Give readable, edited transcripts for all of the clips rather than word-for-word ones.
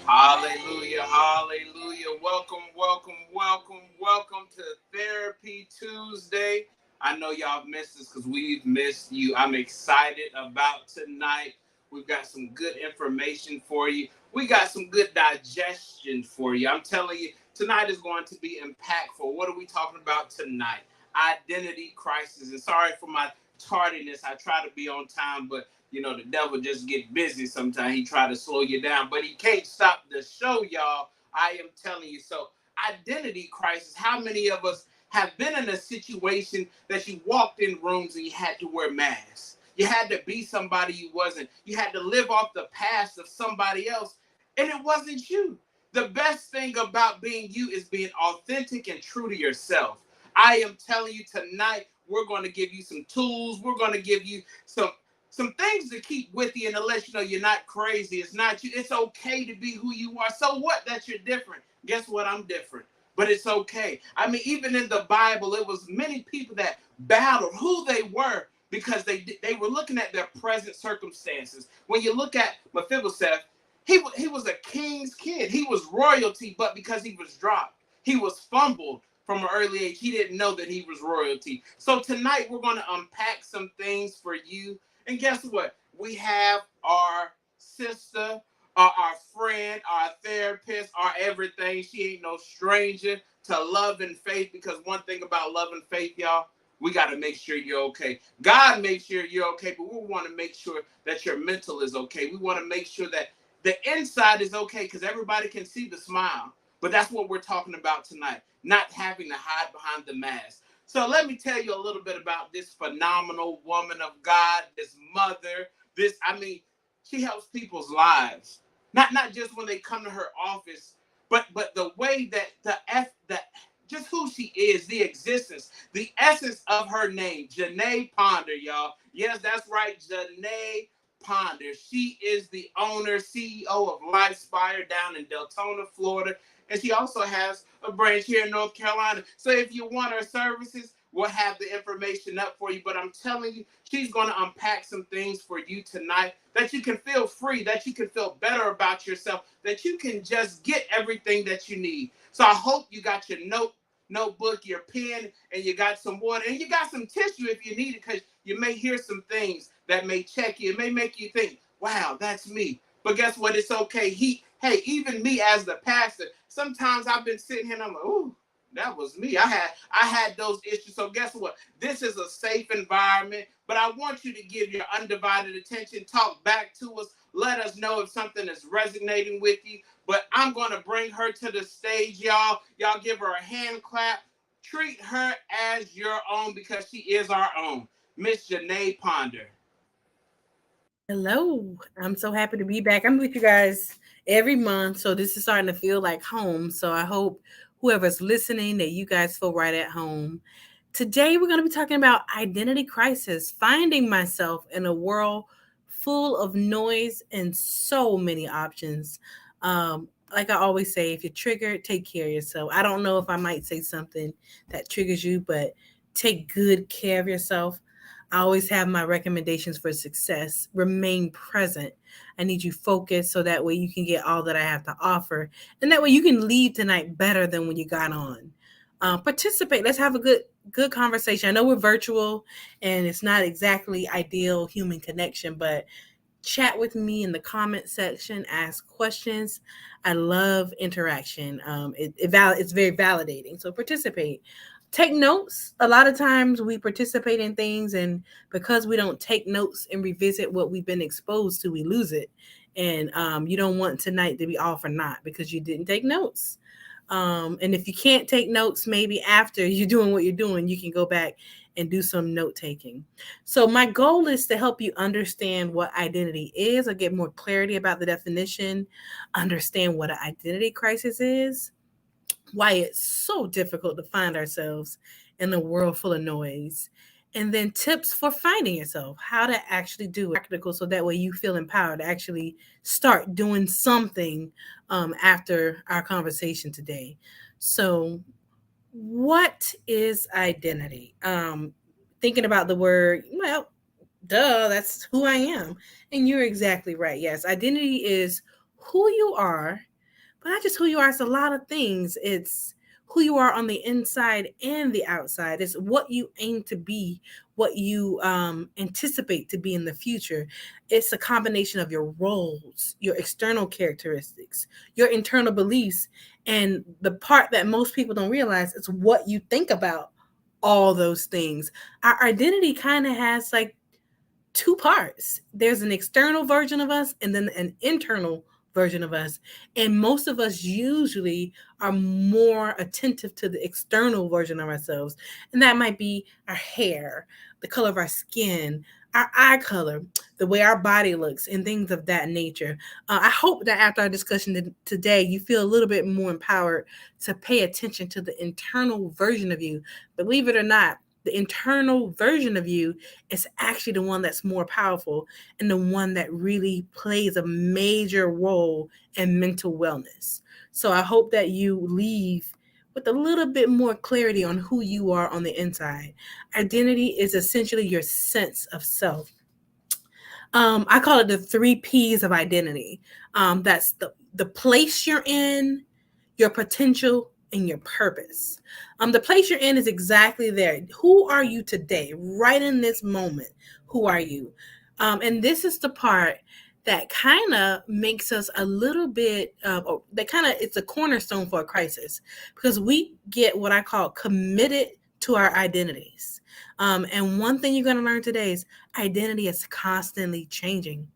Hallelujah, hallelujah. Welcome to Therapy Tuesday. I know y'all have missed us because we've missed you. I'm excited about tonight. We've got some good information for you. We got some good digestion for you. I'm telling you, tonight is going to be impactful. What are we talking about tonight? Identity crisis. And sorry for my tardiness. I try to be on time, but the devil just get busy sometimes. He try to slow you down, but he can't stop the show, y'all. I am telling you. So, identity crisis. How many of us have been in a situation that you walked in rooms and you had to wear masks? You had to be somebody you wasn't. You had to live off the past of somebody else, and it wasn't you. The best thing about being you is being authentic and true to yourself. I am telling you tonight, we're going to give you some tools. We're going to give you some things to keep with you and to let you know you're not crazy. It's not you. It's okay to be who you are. So what that you're different? Guess what? I'm different. But it's okay. I mean, even in the Bible, it was many people that battled who they were because they were looking at their present circumstances. When you look at Mephibosheth, he was a king's kid. He was royalty, but because he was dropped, he was fumbled from an early age. He didn't know that he was royalty. So tonight we're going to unpack some things for you. And guess what? We have our sister, our friend, our therapist, our everything. She ain't no stranger to love and faith, because one thing about love and faith, y'all, we got to make sure you're okay. God makes sure you're okay, but we want to make sure that your mental is okay. We want to make sure that the inside is okay, because everybody can see the smile. But that's what we're talking about tonight, not having to hide behind the mask. So let me tell you a little bit about this phenomenal woman of God, this mother. She helps people's lives. Not just when they come to her office, but the way that just who she is, the existence, the essence of her name, Janae Ponder, y'all. Yes, that's right, Janae Ponder. She is the owner, CEO of Lifespire down in Deltona, Florida. And she also has a branch here in North Carolina. So if you want her services, we'll have the information up for you. But I'm telling you, she's going to unpack some things for you tonight that you can feel free, that you can feel better about yourself, that you can just get everything that you need. So I hope you got your notebook, your pen, and you got some water, and you got some tissue if you need it, because you may hear some things that may check you. It may make you think, wow, that's me. But guess what? It's okay. Hey, even me as the pastor, sometimes I've been sitting here and I'm like, ooh, that was me. I had those issues. So guess what? This is a safe environment, but I want you to give your undivided attention. Talk back to us. Let us know if something is resonating with you. But I'm going to bring her to the stage, y'all. Y'all give her a hand clap. Treat her as your own, because she is our own. Miss Janae Ponder. Hello. I'm so happy to be back. I'm with you guys every month. So this is starting to feel like home. So I hope whoever's listening that you guys feel right at home. Today we're going to be talking about identity crisis, finding myself in a world full of noise and so many options. Like I always say, if you're triggered, take care of yourself. I don't know if I might say something that triggers you, but take good care of yourself. I always have my recommendations for success. Remain present. I need you focused so that way you can get all that I have to offer. And that way you can leave tonight better than when you got on. Participate. Let's have a good conversation. I know we're virtual and it's not exactly ideal human connection, but chat with me in the comment section, ask questions. I love interaction. It's very validating. So participate. Take notes. A lot of times we participate in things, and because we don't take notes and revisit what we've been exposed to, we lose it. And you don't want tonight to be all for naught because you didn't take notes. And if you can't take notes, maybe after you're doing what you're doing, you can go back and do some note taking. So, my goal is to help you understand what identity is or get more clarity about the definition, understand what an identity crisis is, why it's so difficult to find ourselves in a world full of noise, and then tips for finding yourself, how to actually do it practical so that way you feel empowered to actually start doing something after our conversation today. So, what is identity? Thinking about the word, well, Duh, that's who I am. And you're exactly right. Yes, identity is who you are, but not just who you are. It's a lot of things. It's who you are on the inside and the outside. It's what you aim to be, what you anticipate to be in the future. It's a combination of your roles, your external characteristics, your internal beliefs, and the part that most people don't realize is what you think about all those things. Our identity kind of has like two parts. There's an external version of us and then an internal version of us. And most of us usually are more attentive to the external version of ourselves. And that might be our hair, the color of our skin, our eye color, the way our body looks, and things of that nature. I hope that after our discussion today, you feel a little bit more empowered to pay attention to the internal version of you. Believe it or not, the internal version of you is actually the one that's more powerful and the one that really plays a major role in mental wellness. So I hope that you leave with a little bit more clarity on who you are on the inside. Identity is essentially your sense of self. I call it the 3 P's of identity. That's the place you're in, your potential, and your purpose. The place you're in is exactly there. Who are you today, right in this moment? Who are you? And this is the part that kind of makes us a little bit, it's a cornerstone for a crisis because we get what I call committed to our identities. And one thing you're going to learn today is identity is constantly changing.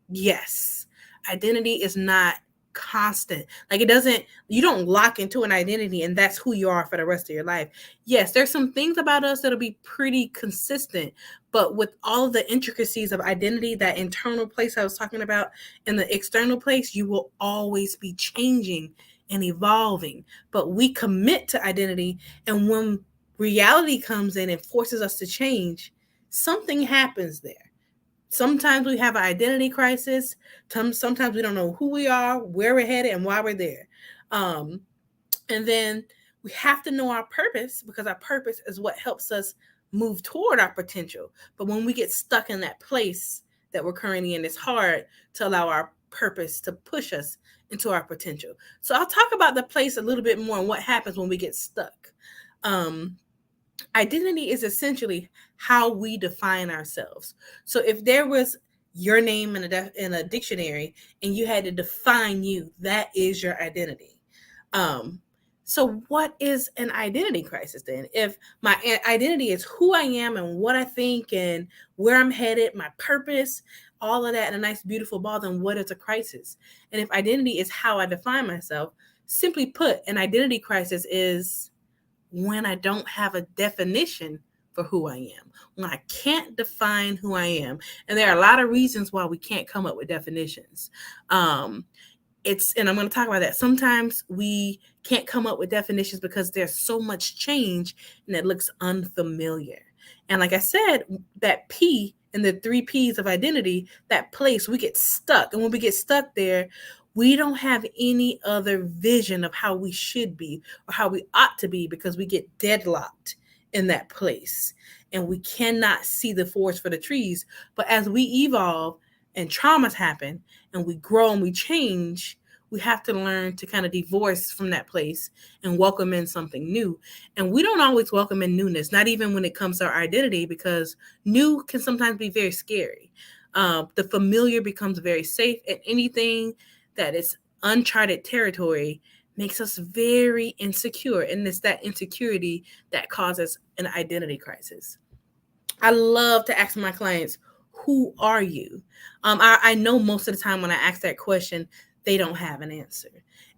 Yes, identity is not constant. Like you don't lock into an identity and that's who you are for the rest of your life. Yes, there's some things about us that'll be pretty consistent, but with all of the intricacies of identity, that internal place I was talking about and the external place, you will always be changing and evolving. But we commit to identity, and when reality comes in and forces us to change, something happens there. Sometimes we have an identity crisis. Sometimes we don't know who we are, where we're headed, and why we're there. And then we have to know our purpose because our purpose is what helps us move toward our potential. But when we get stuck in that place that we're currently in, it's hard to allow our purpose to push us into our potential. So I'll talk about the place a little bit more and what happens when we get stuck. Identity is essentially how we define ourselves. So if there was your name in a dictionary and you had to define you, that is your identity. So what is an identity crisis then? If my identity is who I am and what I think and where I'm headed, my purpose, all of that in a nice, beautiful ball, then what is a crisis? And if identity is how I define myself, simply put, an identity crisis is when I don't have a definition for who I am, when I can't define who I am. And there are a lot of reasons why we can't come up with definitions. And I'm going to talk about that. Sometimes we can't come up with definitions because there's so much change and it looks unfamiliar. And like I said, that P in the 3 P's of identity, that place, we get stuck. And when we get stuck there, we don't have any other vision of how we should be or how we ought to be because we get deadlocked in that place and we cannot see the forest for the trees. But as we evolve and traumas happen and we grow and we change, we have to learn to kind of divorce from that place and welcome in something new. And we don't always welcome in newness, not even when it comes to our identity, because new can sometimes be very scary. The familiar becomes very safe, and anything that is uncharted territory makes us very insecure. And it's that insecurity that causes an identity crisis. I love to ask my clients, who are you? I know most of the time when I ask that question, they don't have an answer.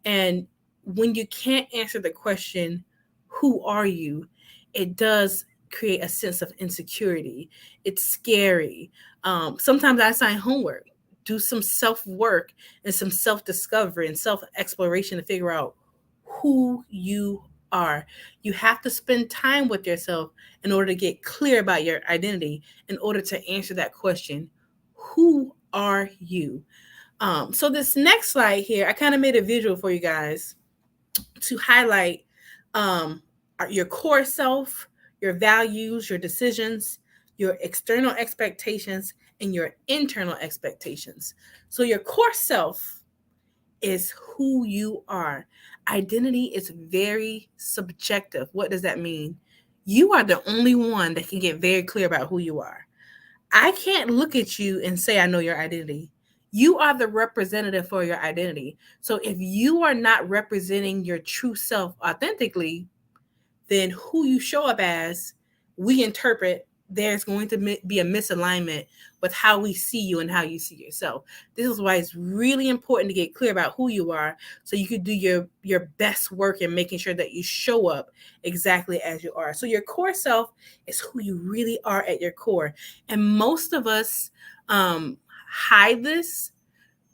And when you can't answer the question, who are you? It does create a sense of insecurity. It's scary. Sometimes I assign homework. Do some self-work and some self-discovery and self-exploration to figure out who you are. You have to spend time with yourself in order to get clear about your identity, in order to answer that question, who are you? So this next slide here, I kind of made a visual for you guys to highlight your core self, your values, your decisions, your external expectations, and your internal expectations. So your core self is who you are. Identity is very subjective. What does that mean? You are the only one that can get very clear about who you are. I can't look at you and say I know your identity. You are the representative for your identity. So if you are not representing your true self authentically, then who you show up as, we interpret there's going to be a misalignment with how we see you and how you see yourself. This is why it's really important to get clear about who you are so you can do your best work in making sure that you show up exactly as you are. So your core self is who you really are at your core. And most of us hide this.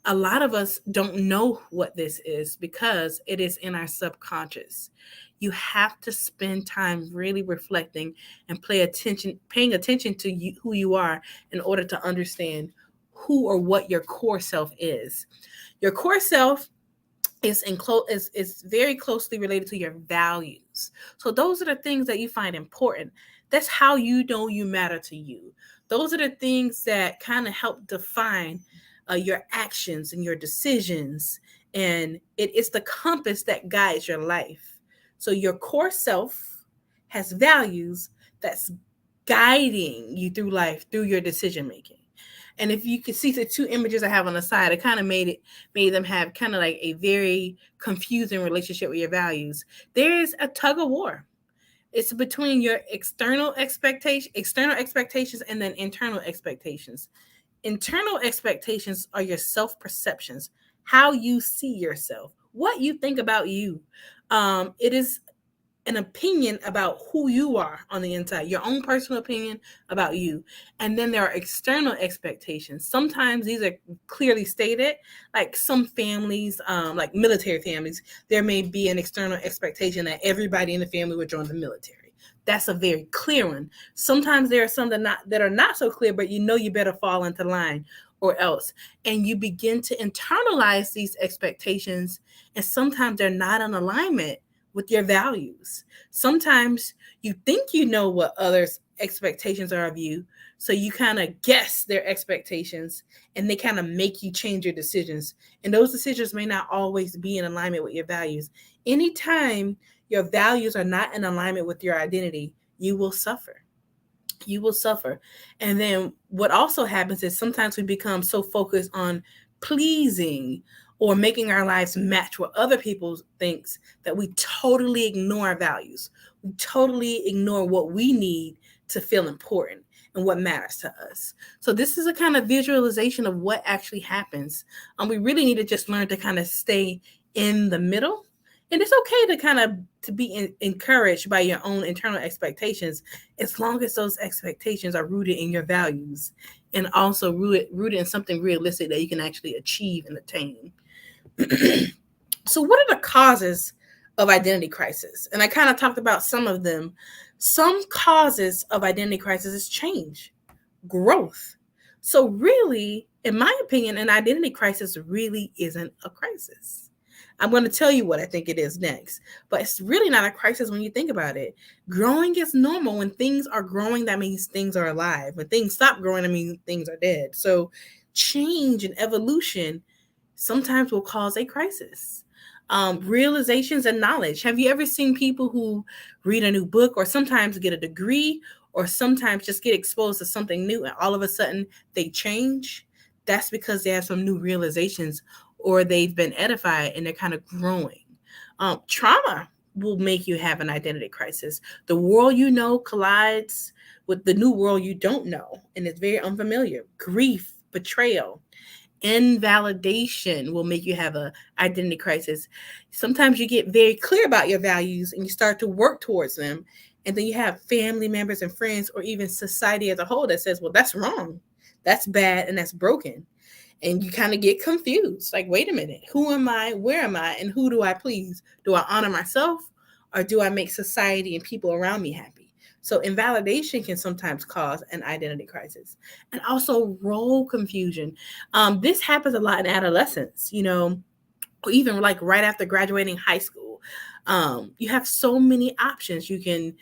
A lot of us don't know what this is because it is in our subconscious. You have to spend time really reflecting and paying attention to who you are in order to understand who or what your core self is. Your core self is very closely related to your values. So those are the things that you find important. That's how you know you matter to you. Those are the things that kind of help define your actions and your decisions, and it's the compass that guides your life. So your core self has values that's guiding you through life, through your decision making. And if you can see the two images I have on the side, it kind of made them have kind of like a very confusing relationship with your values. There is a tug of war. It's between your external expectations and then internal expectations. Internal expectations are your self-perceptions, how you see yourself, what you think about you. It is an opinion about who you are on the inside, your own personal opinion about you. And then there are external expectations. Sometimes these are clearly stated, like some families, like military families, there may be an external expectation that everybody in the family would join the military. That's a very clear one. Sometimes there are some that are not so clear, but you know you better fall into line or else. And you begin to internalize these expectations, and sometimes they're not in alignment with your values. Sometimes you think you know what others' expectations are of you, so you kind of guess their expectations, and they kind of make you change your decisions. And those decisions may not always be in alignment with your values. Anytime your values are not in alignment with your identity, you will suffer. You will suffer. And then what also happens is sometimes we become so focused on pleasing or making our lives match what other people thinks that we totally ignore our values. We totally ignore what we need to feel important and what matters to us. So this is a kind of visualization of what actually happens. We really need to just learn to kind of stay in the middle. And it's okay to kind of to be encouraged by your own internal expectations, as long as those expectations are rooted in your values and also rooted in something realistic that you can actually achieve and attain. So what are the causes of identity crisis? And I kind of talked about some of them. Some causes of identity crisis is change, growth. So really, in my opinion, an identity crisis really isn't a crisis. I'm going to tell you what I think it is next, but it's really not a crisis when you think about it. Growing is normal. When things are growing, that means things are alive. When things stop growing, that means things are dead. So change and evolution sometimes will cause a crisis. Realizations and knowledge. Have you ever seen people who read a new book or sometimes get a degree or sometimes just get exposed to something new and all of a sudden they change? That's because they have some new realizations or they've been edified and they're kind of growing. Trauma will make you have an identity crisis. The world you know collides with the new world you don't know, and it's very unfamiliar. Grief, betrayal, invalidation will make you have an identity crisis. Sometimes you get very clear about your values and you start to work towards them. And then you have family members and friends or even society as a whole that says, well, that's wrong, that's bad, and that's broken. And you kind of get confused. Like, wait a minute, who am I? Where am I? And who do I please? Do I honor myself or do I make society and people around me happy? So invalidation can sometimes cause an identity crisis. And also role confusion. This happens a lot in adolescence, or even like right after graduating high school. You have so many options. You can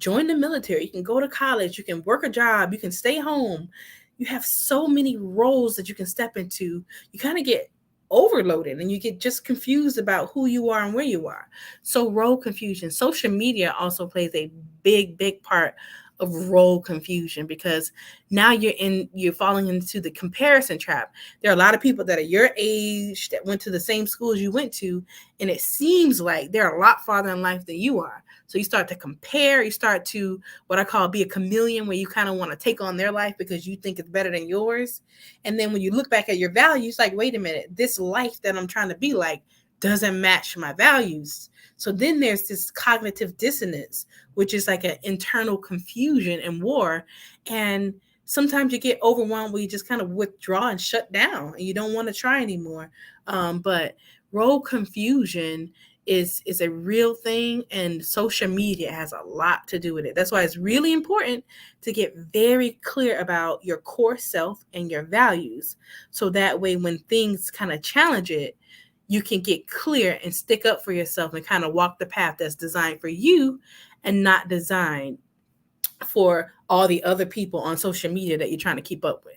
join the military, you can go to college, you can work a job, you can stay home. You have so many roles that you can step into. You kind of get overloaded and you get just confused about who you are and where you are. So role confusion. Social media also plays a big part of role confusion, because now you're falling into the comparison trap. There are a lot of people that are your age that went to the same schools you went to, and it seems like they're a lot farther in life than you are. So you start to compare, you start to what I call be a chameleon, where you kind of want to take on their life because you think it's better than yours. And then when you look back at your values, like, wait a minute, this life that I'm trying to be like doesn't match my values. So then there's this cognitive dissonance, which is like an internal confusion and war. And sometimes you get overwhelmed where you just kind of withdraw and shut down and you don't want to try anymore. But role confusion is a real thing, and social media has a lot to do with it. That's why it's really important to get very clear about your core self and your values. So that way, when things kind of challenge it, you can get clear and stick up for yourself and kind of walk the path that's designed for you and not designed for all the other people on social media that you're trying to keep up with.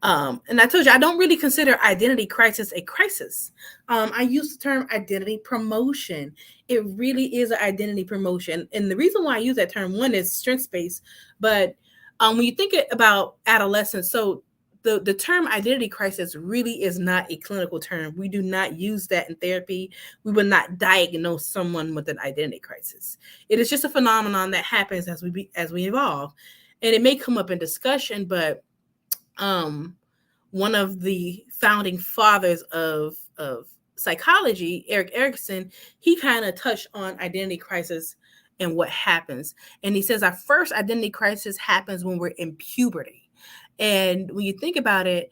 And I told you, I don't really consider identity crisis a crisis. I use the term identity promotion. It really is an identity promotion. And the reason why I use that term, one, is strengths-based, but when you think about adolescence, so the term identity crisis really is not a clinical term. We do not use that in therapy. We will not diagnose someone with an identity crisis. It is just a phenomenon that happens as we evolve. And it may come up in discussion, but one of the founding fathers of psychology, Erik Erikson, he kind of touched on identity crisis and what happens. And he says our first identity crisis happens when we're in puberty. And when you think about it,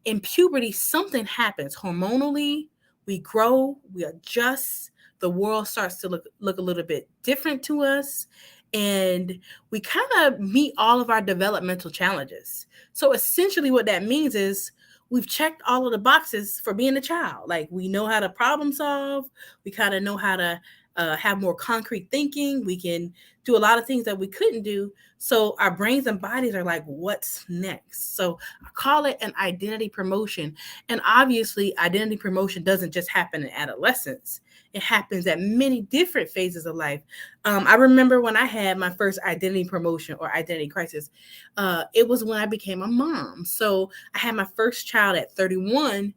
in puberty, something happens hormonally. We grow, we adjust. The world starts to look a little bit different to us. And we kind of meet all of our developmental challenges. So essentially what that means is we've checked all of the boxes for being a child. Like, we know how to problem solve. We kind of know how to have more concrete thinking. We can do a lot of things that we couldn't do. So our brains and bodies are like, what's next? So I call it an identity promotion. And obviously, identity promotion doesn't just happen in adolescence. It happens at many different phases of life. I remember when I had my first identity promotion or identity crisis, it was when I became a mom. So I had my first child at 31,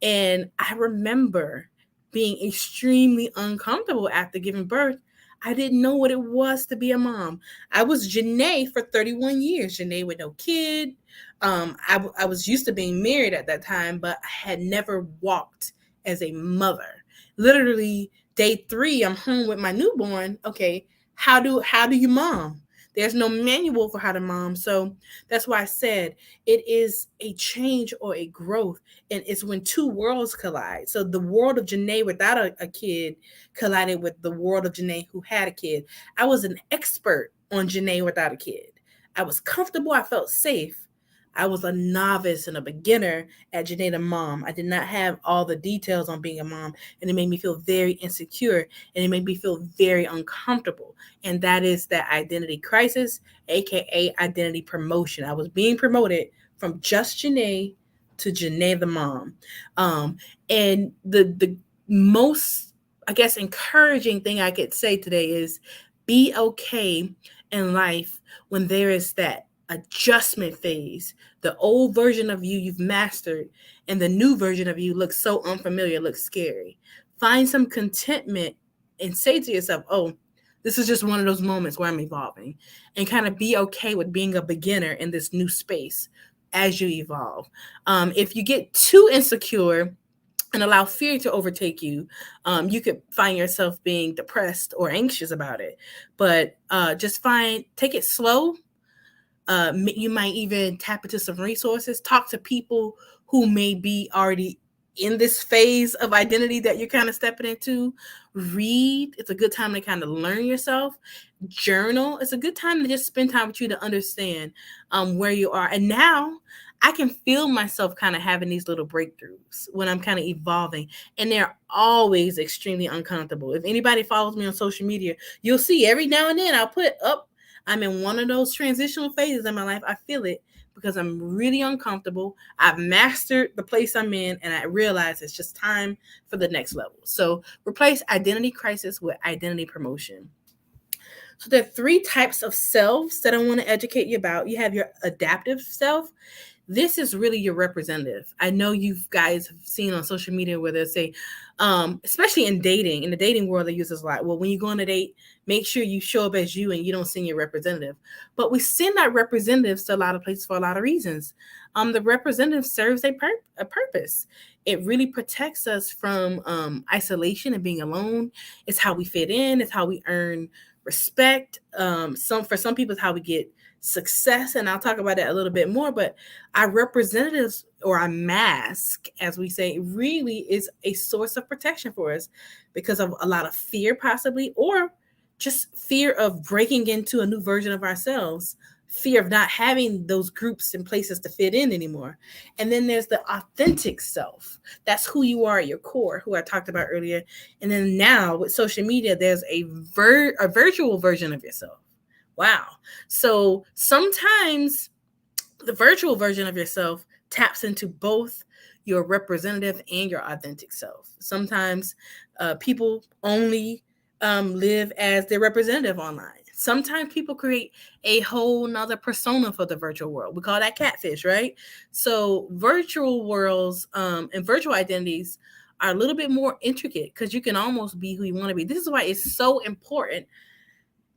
and I remember being extremely uncomfortable after giving birth. I didn't know what it was to be a mom. I was Janae for 31 years, Janae with no kid. I was used to being married at that time, but I had never walked as a mother. Literally, day 3, I'm home with my newborn. Okay, how do you mom? There's no manual for how to mom. So that's why I said it is a change or a growth. And it's when two worlds collide. So the world of Janae without a kid collided with the world of Janae who had a kid. I was an expert on Janae without a kid. I was comfortable. I felt safe. I was a novice and a beginner at Janae the mom. I did not have all the details on being a mom, and it made me feel very insecure, and it made me feel very uncomfortable. And that is that identity crisis, aka identity promotion. I was being promoted from just Janae to Janae the mom. And the most, I guess, encouraging thing I could say today is be okay in life when there is that adjustment phase. The old version of you you've mastered, and the new version of you looks so unfamiliar, looks scary. Find some contentment and say to yourself, oh, this is just one of those moments where I'm evolving, and kind of be okay with being a beginner in this new space as you evolve. If you get too insecure and allow fear to overtake you, you could find yourself being depressed or anxious about it. But just take it slow. You might even tap into some resources, talk to people who may be already in this phase of identity that you're kind of stepping into. Read. It's a good time to kind of learn yourself. Journal. It's a good time to just spend time with you to understand where you are. And now I can feel myself kind of having these little breakthroughs when I'm kind of evolving, and they're always extremely uncomfortable. If anybody follows me on social media, you'll see every now and then I'll put up, I'm in one of those transitional phases in my life. I feel it because I'm really uncomfortable. I've mastered the place I'm in, and I realize it's just time for the next level. So replace identity crisis with identity promotion. So there are 3 types of selves that I want to educate you about. You have your adaptive self. This is really your representative. I know you guys have seen on social media where they say, especially in the dating world, they use this a lot. Well, when you go on a date, make sure you show up as you and you don't send your representative. But we send our representatives to a lot of places for a lot of reasons. The representative serves a purpose. It really protects us from isolation and being alone. It's how we fit in. It's how we earn respect. For some people, it's how we get success, and I'll talk about that a little bit more. But our representatives, or our mask, as we say, really is a source of protection for us because of a lot of fear, possibly, or just fear of breaking into a new version of ourselves, fear of not having those groups and places to fit in anymore. And then there's the authentic self. That's who you are at your core, who I talked about earlier. And then now with social media, there's a virtual version of yourself. Wow. So sometimes the virtual version of yourself taps into both your representative and your authentic self. Sometimes people only live as their representative online. Sometimes people create a whole nother persona for the virtual world. We call that catfish, right? So virtual worlds and virtual identities are a little bit more intricate because you can almost be who you want to be. This is why it's so important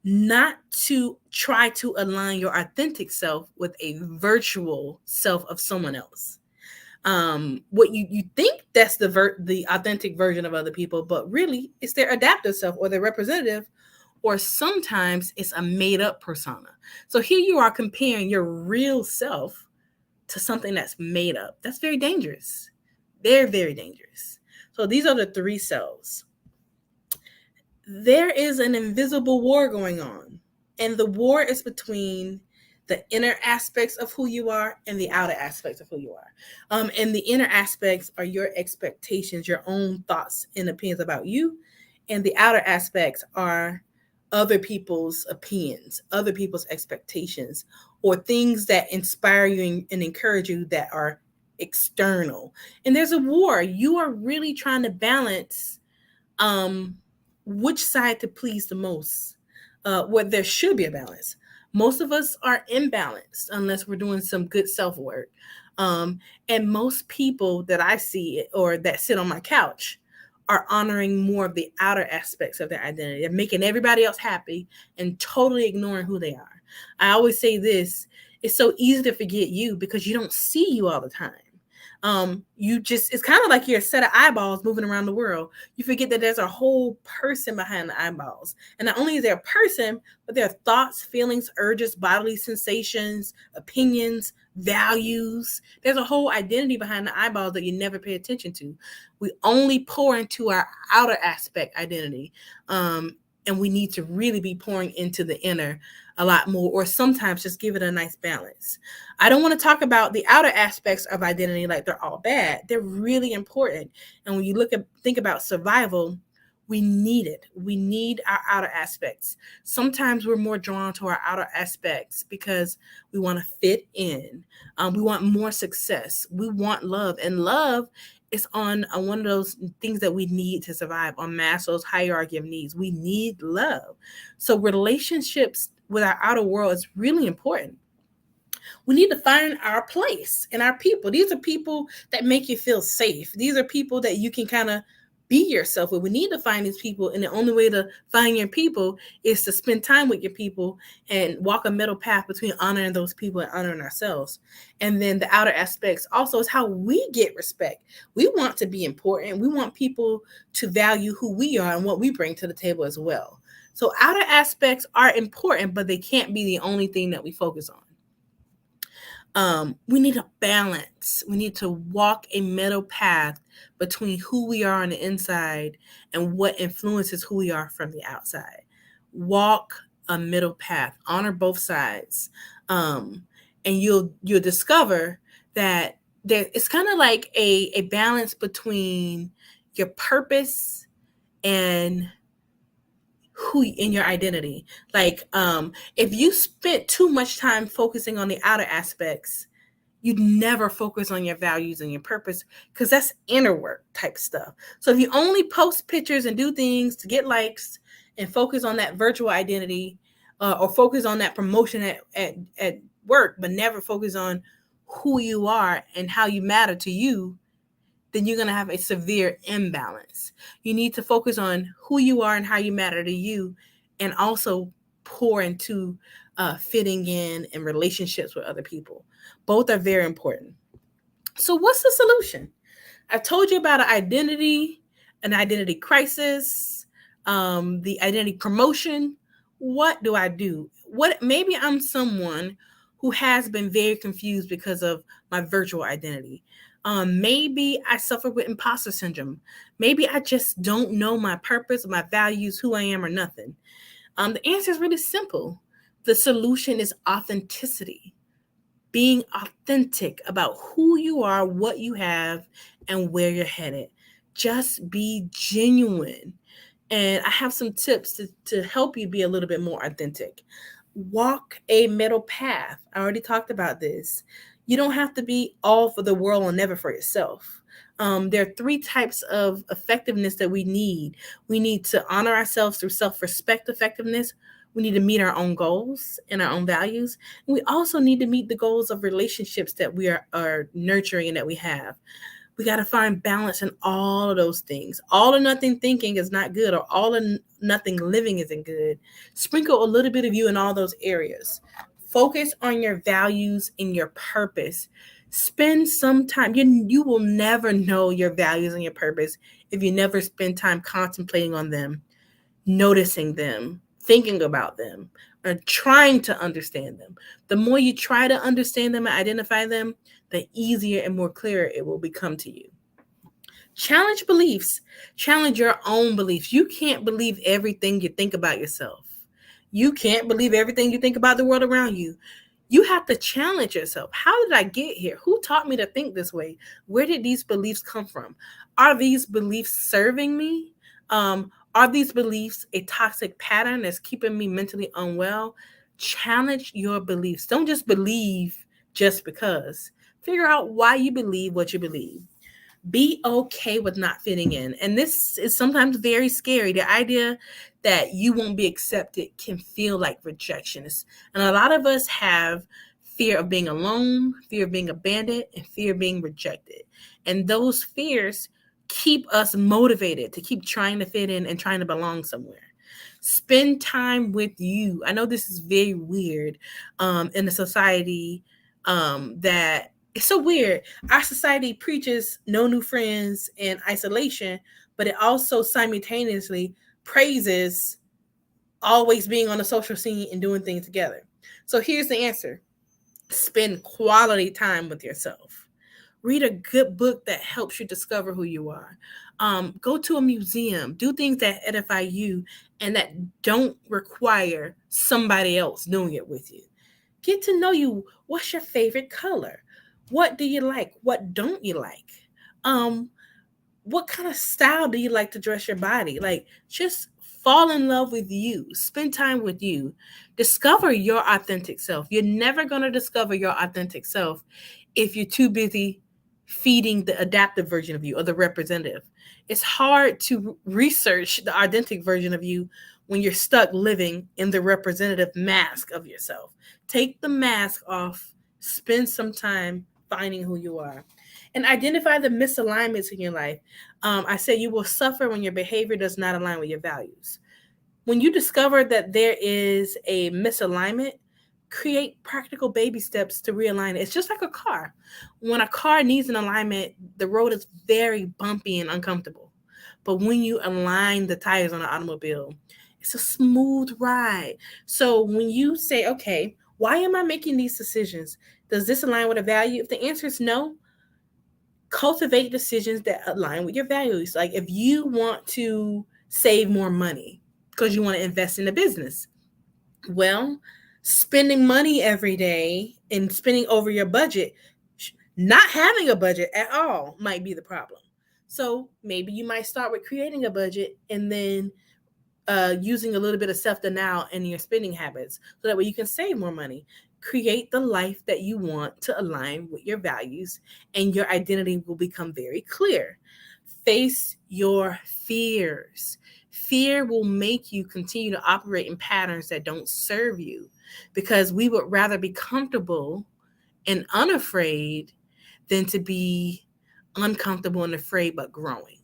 not to try to align your authentic self with a virtual self of someone else. What you think that's the authentic version of other people, but really it's their adaptive self or their representative, or sometimes it's a made up persona. So here you are comparing your real self to something that's made up. That's very dangerous. They're very dangerous. So these are the 3 selves. There is an invisible war going on, and the war is between the inner aspects of who you are and the outer aspects of who you are. And the inner aspects are your expectations, your own thoughts and opinions about you, and the outer aspects are other people's opinions, other people's expectations, or things that inspire you and encourage you that are external. And there's a war. You are really trying to balance which side to please the most. What there should be a balance. Most of us are imbalanced unless we're doing some good self-work. And most people that I see or that sit on my couch are honoring more of the outer aspects of their identity. They're making everybody else happy and totally ignoring who they are. I always say this, it's so easy to forget you because you don't see you all the time. It's kind of like you're a set of eyeballs moving around the world. You forget that there's a whole person behind the eyeballs. And not only is there a person, but there are thoughts, feelings, urges, bodily sensations, opinions, values. There's a whole identity behind the eyeballs that you never pay attention to. We only pour into our outer aspect identity. And we need to really be pouring into the inner a lot more, or sometimes just give it a nice balance. I don't want to talk about the outer aspects of identity like they're all bad. They're really important. And when you think about survival, we need it. We need our outer aspects. Sometimes we're more drawn to our outer aspects because we want to fit in. We want more success. We want love. And love is on one of those things that we need to survive, on Maslow's hierarchy of needs. We need love. So relationships with our outer world is really important. We need to find our place and our people. These are people that make you feel safe. These are people that you can kind of be yourself with. We need to find these people, and the only way to find your people is to spend time with your people and walk a middle path between honoring those people and honoring ourselves. And then the outer aspects also is how we get respect. We want to be important. We want people to value who we are and what we bring to the table as well. So outer aspects are important, but they can't be the only thing that we focus on. We need a balance. We need to walk a middle path between who we are on the inside and what influences who we are from the outside. Walk a middle path. Honor both sides. And you'll discover that it's kind of like a balance between your purpose and who in your identity. Like if you spent too much time focusing on the outer aspects, you'd never focus on your values and your purpose, because that's inner work type stuff. So if you only post pictures and do things to get likes and focus on that virtual identity, or focus on that promotion at work, but never focus on who you are and how you matter to you, then you're going to have a severe imbalance. You need to focus on who you are and how you matter to you, and also pour into fitting in and relationships with other people. Both are very important. So what's the solution? I've told you about an identity crisis, the identity promotion. What do I do? Maybe I'm someone who has been very confused because of my virtual identity. Maybe I suffer with imposter syndrome. Maybe I just don't know my purpose, my values, who I am, or nothing. The answer is really simple. The solution is authenticity. Being authentic about who you are, what you have, and where you're headed. Just be genuine. And I have some tips to help you be a little bit more authentic. Walk a middle path. I already talked about this. You don't have to be all for the world and never for yourself. There are 3 types of effectiveness that we need. We need to honor ourselves through self-respect effectiveness. We need to meet our own goals and our own values. And we also need to meet the goals of relationships that we are nurturing and that we have. We got to find balance in all of those things. All or nothing thinking is not good, or all or nothing living isn't good. Sprinkle a little bit of you in all those areas. Focus on your values and your purpose. Spend some time. You will never know your values and your purpose if you never spend time contemplating on them, noticing them, thinking about them, or trying to understand them. The more you try to understand them and identify them, the easier and more clear it will become to you. Challenge beliefs. Challenge your own beliefs. You can't believe everything you think about yourself. You can't believe everything you think about the world around you. You have to challenge yourself. How did I get here? Who taught me to think this way? Where did these beliefs come from? Are these beliefs serving me? Are these beliefs a toxic pattern that's keeping me mentally unwell? Challenge your beliefs. Don't just believe just because. Figure out why you believe what you believe. Be okay with not fitting in. And this is sometimes very scary. The idea that you won't be accepted can feel like rejection. And a lot of us have fear of being alone, fear of being abandoned, and fear of being rejected. And those fears keep us motivated to keep trying to fit in and trying to belong somewhere. Spend time with you. I know this is very weird in a society that it's so weird. Our society preaches no new friends and isolation, but it also simultaneously praises always being on the social scene and doing things together. So here's the answer. Spend quality time with yourself. Read a good book that helps you discover who you are. Go to a museum. Do things that edify you and that don't require somebody else doing it with you. Get to know you. What's your favorite color? What do you like? What don't you like? What kind of style do you like to dress your body? Like, just fall in love with you. Spend time with you. Discover your authentic self. You're never going to discover your authentic self if you're too busy feeding the adaptive version of you or the representative. It's hard to research the authentic version of you when you're stuck living in the representative mask of yourself. Take the mask off. Spend some time finding who you are, and identify the misalignments in your life. I said you will suffer when your behavior does not align with your values. When you discover that there is a misalignment, create practical baby steps to realign it. It's just like a car. When a car needs an alignment, the road is very bumpy and uncomfortable. But when you align the tires on an automobile, it's a smooth ride. So when you say, okay, why am I making these decisions? Does this align with a value? If the answer is no, cultivate decisions that align with your values. Like if you want to save more money because you want to invest in a business, well, spending money every day and spending over your budget Not having a budget at all might be the problem. So maybe you might start with creating a budget and then using a little bit of self-denial in your spending habits so that way you can save more money. Create the life that you want to align with your values, and your identity will become very clear. Face your fears. Fear will make you continue to operate in patterns that don't serve you, because we would rather be comfortable and unafraid than to be uncomfortable and afraid but growing.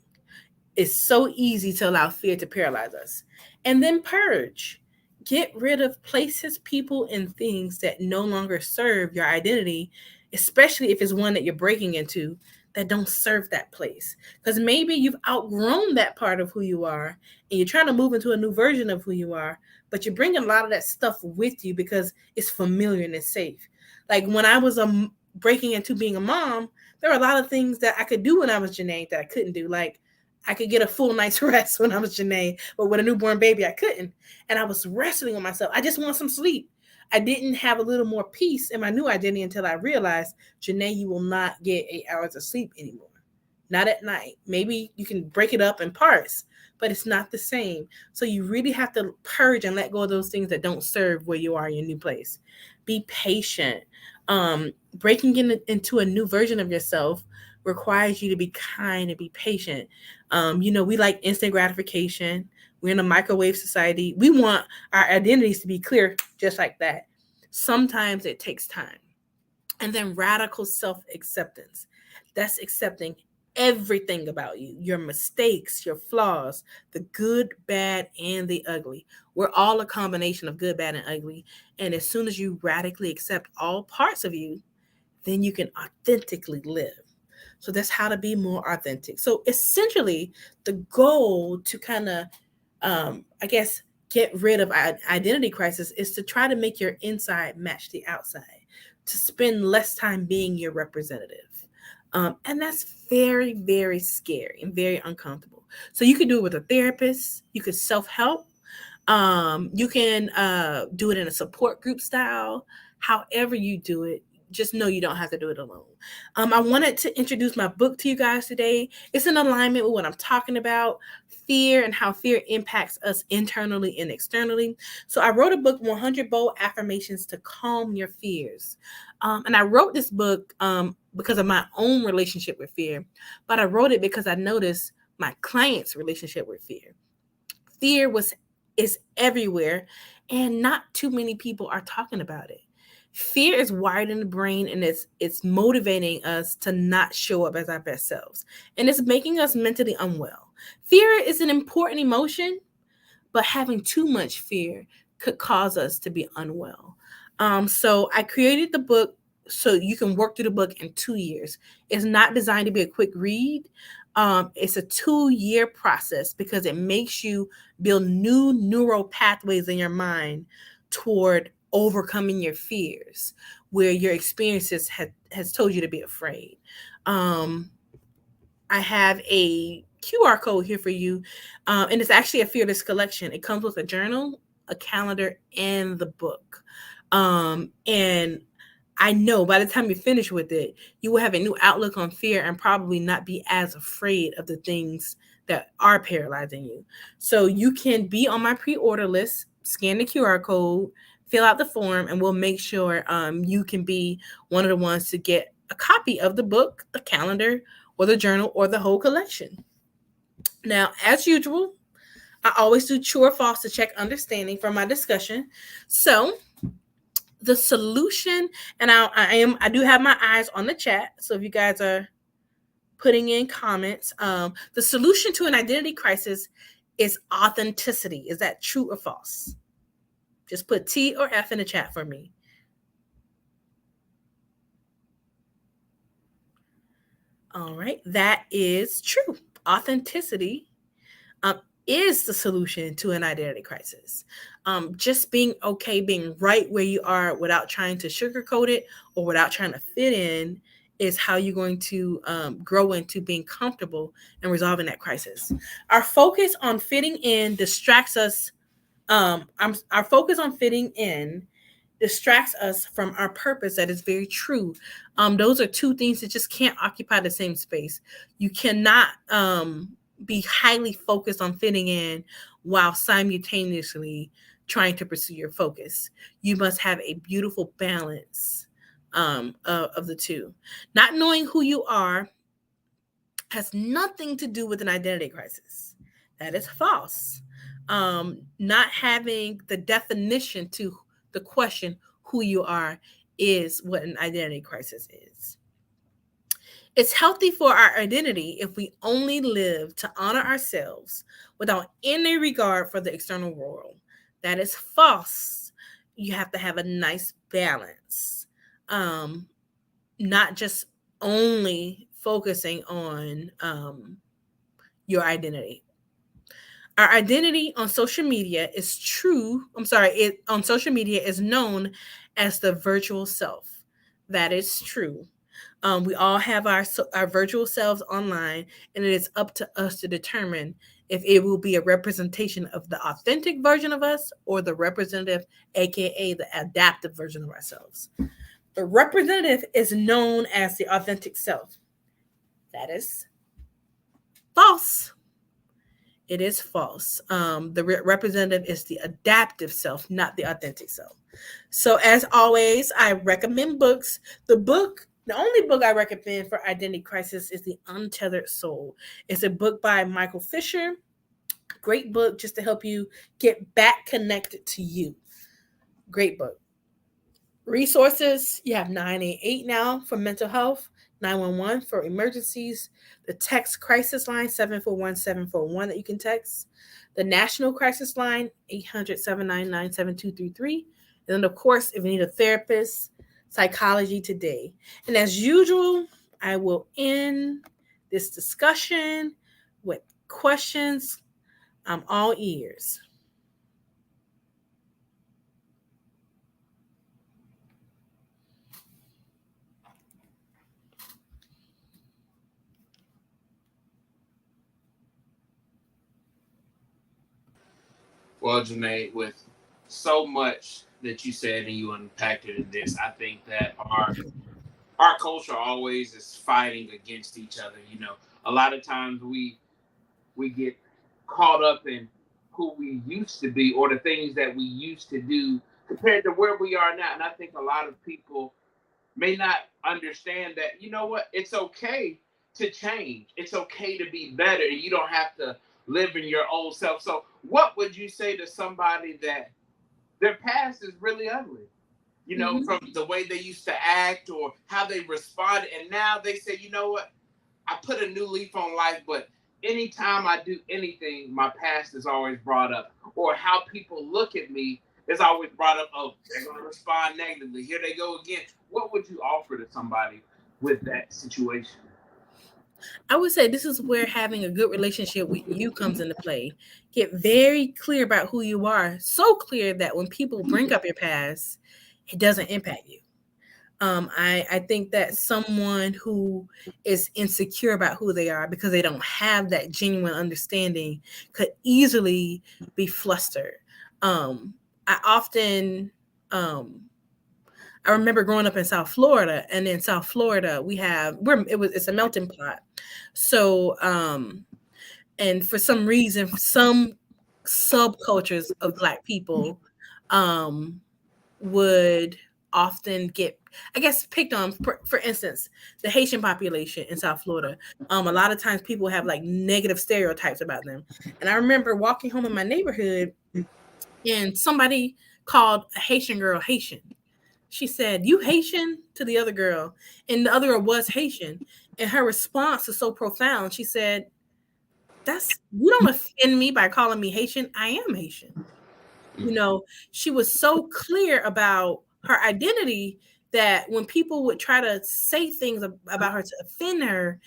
It's so easy to allow fear to paralyze us. And then purge. Get rid of places, people, and things that no longer serve your identity, especially if it's one that you're breaking into that don't serve that place. Because maybe you've outgrown that part of who you are and you're trying to move into a new version of who you are, but you're bringing a lot of that stuff with you because it's familiar and it's safe. Like when I was breaking into being a mom, there were a lot of things that I could do when I was Janae that I couldn't do. Like I could get a full night's rest when I was Janae, but with a newborn baby, I couldn't. And I was wrestling with myself. I just want some sleep. I didn't have a little more peace in my new identity until I realized, Janae, you will not get 8 hours of sleep anymore. Not at night. Maybe you can break it up in parts, but it's not the same. So you really have to purge and let go of those things that don't serve where you are in your new place. Be patient. Breaking into a new version of yourself requires you to be kind and be patient. We like instant gratification. We're in a microwave society. We want our identities to be clear just like that. Sometimes it takes time. And then radical self-acceptance. That's accepting everything about you, your mistakes, your flaws, the good, bad, and the ugly. We're all a combination of good, bad, and ugly. And as soon as you radically accept all parts of you, then you can authentically live. So that's how to be more authentic. So essentially, the goal to kind of, get rid of identity crisis is to try to make your inside match the outside, to spend less time being your representative. And that's very, very scary and very uncomfortable. So you can do it with a therapist. You could self-help. You can do it in a support group style. However you do it, just know you don't have to do it alone. I wanted to introduce my book to you guys today. It's in alignment with what I'm talking about, fear and how fear impacts us internally and externally. So I wrote a book, 100 Bold Affirmations to Calm Your Fears. And I wrote this book because of my own relationship with fear, but I wrote it because I noticed my clients' relationship with fear. Fear is everywhere, and not too many people are talking about it. Fear is wired in the brain, and it's motivating us to not show up as our best selves, and it's making us mentally unwell. Fear is an important emotion, but having too much fear could cause us to be unwell. So I created the book so you can work through the book in 2 years. It's not designed to be a quick read. It's a 2-year process because it makes you build new neural pathways in your mind toward overcoming your fears where your experiences has told you to be afraid. I have a QR code here for you, and it's actually a Fearless collection. It comes with a journal, a calendar, and the book. And I know by the time you finish with it, you will have a new outlook on fear and probably not be as afraid of the things that are paralyzing you. So you can be on my pre-order list, scan the QR code, fill out the form, and we'll make sure you can be one of the ones to get a copy of the book, the calendar, or the journal, or the whole collection. Now, as usual, I always do true or false to check understanding for my discussion. So the solution, and I do have my eyes on the chat. So if you guys are putting in comments, the solution to an identity crisis is authenticity. Is that true or false? Just put T or F in the chat for me. All right, that is true. Authenticity is the solution to an identity crisis. Just being okay, being right where you are without trying to sugarcoat it or without trying to fit in is how you're going to grow into being comfortable and resolving that crisis. Our focus on fitting in distracts us. Our focus on fitting in distracts us from our purpose. That is very true. Those are two things that just can't occupy the same space. You cannot be highly focused on fitting in while simultaneously trying to pursue your focus. You must have a beautiful balance of the two. Not knowing who you are has nothing to do with an identity crisis. That is false. Not having the definition to the question who you are is what an identity crisis is. It's healthy for our identity if we only live to honor ourselves without any regard for the external world. That is false. You have to have a nice balance, not just only focusing on your identity. Our identity on social media is on social media is known as the virtual self. That is true. We all have our virtual selves online, and it is up to us to determine if it will be a representation of the authentic version of us or the representative, aka the adaptive version of ourselves. The representative is known as the authentic self. That is false. It is false. The representative is the adaptive self, not the authentic self. So as always, I recommend books. The only book I recommend for identity crisis is The Untethered Soul. It's a book by Michael Fisher. Great book just to help you get back connected to you. Great book. Resources, you have 988 now for mental health, 911 for emergencies, the text crisis line 741-741 that you can text, the national crisis line 800-799-7233, and then of course if you need a therapist, Psychology Today. And as usual, I will end this discussion with questions. I'm all ears. Well, Janae, with so much that you said and you unpacked it in this, I think that our culture always is fighting against each other. You know, a lot of times we get caught up in who we used to be or the things that we used to do compared to where we are now. And I think a lot of people may not understand that, you know what, it's okay to change. It's okay to be better. And you don't have to live in your old self. So what would you say to somebody that their past is really ugly? You know, from the way they used to act or how they responded. And now they say, you know what, I put a new leaf on life, but anytime I do anything, my past is always brought up. Or how people look at me is always brought up. Oh, they're going to respond negatively. Here they go again. What would you offer to somebody with that situation? I would say this is where having a good relationship with you comes into play. Get very clear about who you are. So clear that when people bring up your past, it doesn't impact you. I think that someone who is insecure about who they are because they don't have that genuine understanding could easily be flustered. I remember growing up in South Florida, and in South Florida it's a melting pot. So and for some reason, some subcultures of Black people would often get, I guess, picked on. For instance, the Haitian population in South Florida. A lot of times people have like negative stereotypes about them. And I remember walking home in my neighborhood and somebody called a Haitian girl Haitian. She said, "You Haitian?" to the other girl. And the other girl was Haitian. And her response is so profound. She said, you don't offend me by calling me Haitian. I am Haitian. You know, she was so clear about her identity that when people would try to say things about her to offend her,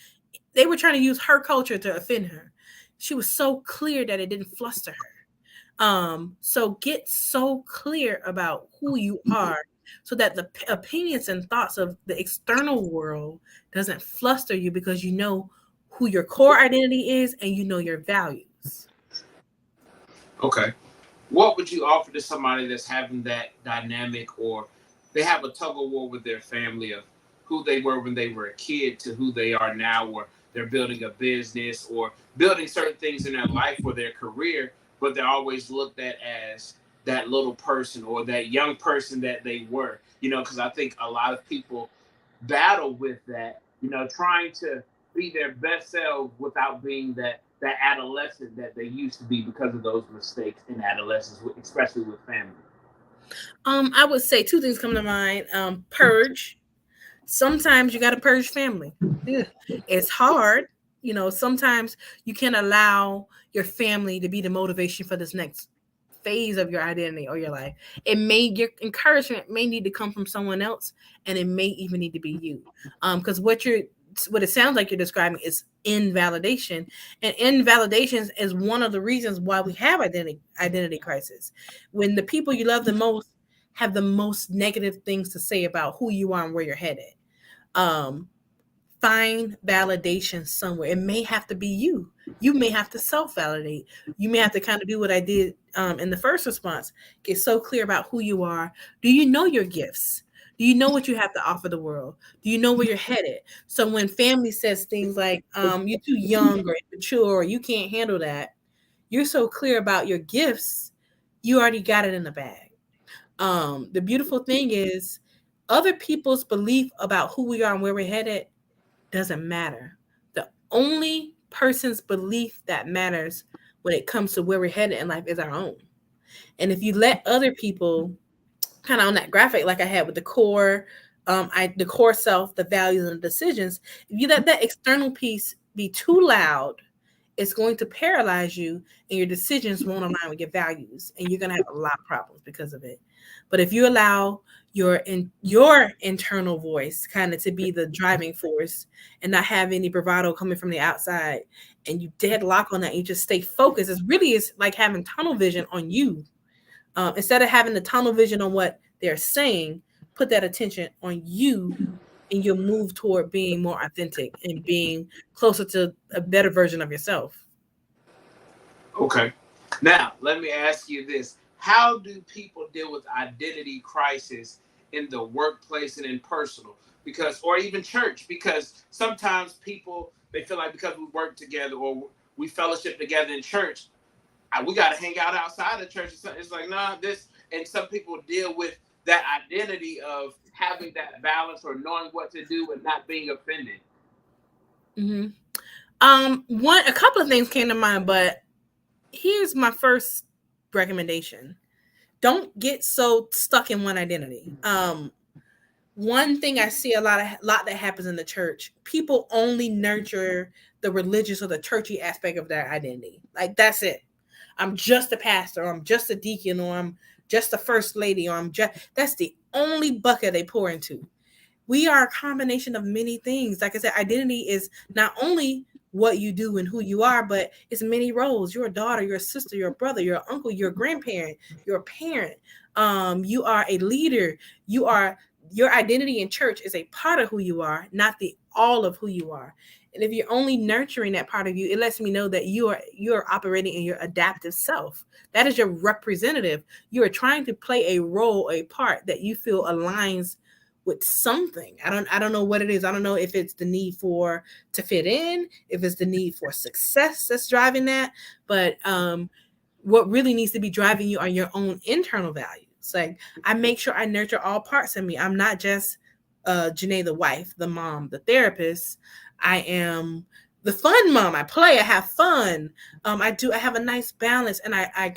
they were trying to use her culture to offend her. She was so clear that it didn't fluster her. So get so clear about who you are so that the opinions and thoughts of the external world doesn't fluster you, because you know who your core identity is and you know your values. Okay. what would you offer to somebody that's having that dynamic, or they have a tug of war with their family of who they were when they were a kid to who they are now, or they're building a business or building certain things in their life or their career, but they're always looked at as that little person or that young person that they were, because I think a lot of people battle with that, trying to be their best selves without being that adolescent that they used to be because of those mistakes in adolescence, especially with family. I would say two things come to mind. Purge. Sometimes you got to purge family. Ugh. It's hard. Sometimes you can't allow your family to be the motivation for this next phase of your identity or your life. Your encouragement may need to come from someone else, and it may even need to be you. Because what it sounds like you're describing is invalidation, and invalidation is one of the reasons why we have identity crisis. When the people you love the most have the most negative things to say about who you are and where you're headed. Um, Find validation somewhere. It may have to be you. You may have to self-validate. You may have to kind of do what I did in the first response. Get so clear about who you are. Do you know your gifts? Do you know what you have to offer the world? Do you know where you're headed? So when family says things like, you're too young or immature or you can't handle that, you're so clear about your gifts, you already got it in the bag. The beautiful thing is other people's belief about who we are and where we're headed doesn't matter. The only person's belief that matters when it comes to where we're headed in life is our own. And if you let other people kind of on that graphic, like I had with the core, the core self, the values and the decisions, if you let that external piece be too loud, it's going to paralyze you and your decisions won't align with your values and you're going to have a lot of problems because of it. But if you allow your internal voice kind of to be the driving force and not have any bravado coming from the outside, and you deadlock on that, you just stay focused. It's like having tunnel vision on you. Instead of having the tunnel vision on what they're saying, put that attention on you, and you'll move toward being more authentic and being closer to a better version of yourself. Okay. Now, let me ask you this. How do people deal with identity crisis in the workplace and in personal? Because, or even church, because sometimes people, they feel like because we work together or we fellowship together in church, we got to hang out outside of church. It's like, nah, and some people deal with that identity of having that balance or knowing what to do and not being offended. Mm-hmm. A couple of things came to mind, but here's my first recommendation. Don't get so stuck in one identity. One thing I see a lot that happens in the church, people only nurture the religious or the churchy aspect of their identity. Like that's it. I'm just a pastor, or I'm just a deacon, or I'm just a first lady, or that's the only bucket they pour into. We are a combination of many things. Like I said, identity is not only what you do and who you are, but it's many roles. You're a daughter, you're a sister, you're a brother, you're an uncle, you're a grandparent, you're a parent. You are a leader. Your identity in church is a part of who you are, not the all of who you are. And if you're only nurturing that part of you, it lets me know that you're operating in your adaptive self. That is your representative. You are trying to play a role, a part that you feel aligns with something. I don't know what it is. I don't know if it's the need to fit in, if it's the need for success that's driving that. But what really needs to be driving you are your own internal values. Like I make sure I nurture all parts of me. I'm not just Janae, the wife, the mom, the therapist. I am the fun mom. I play, I have fun. I have a nice balance, and I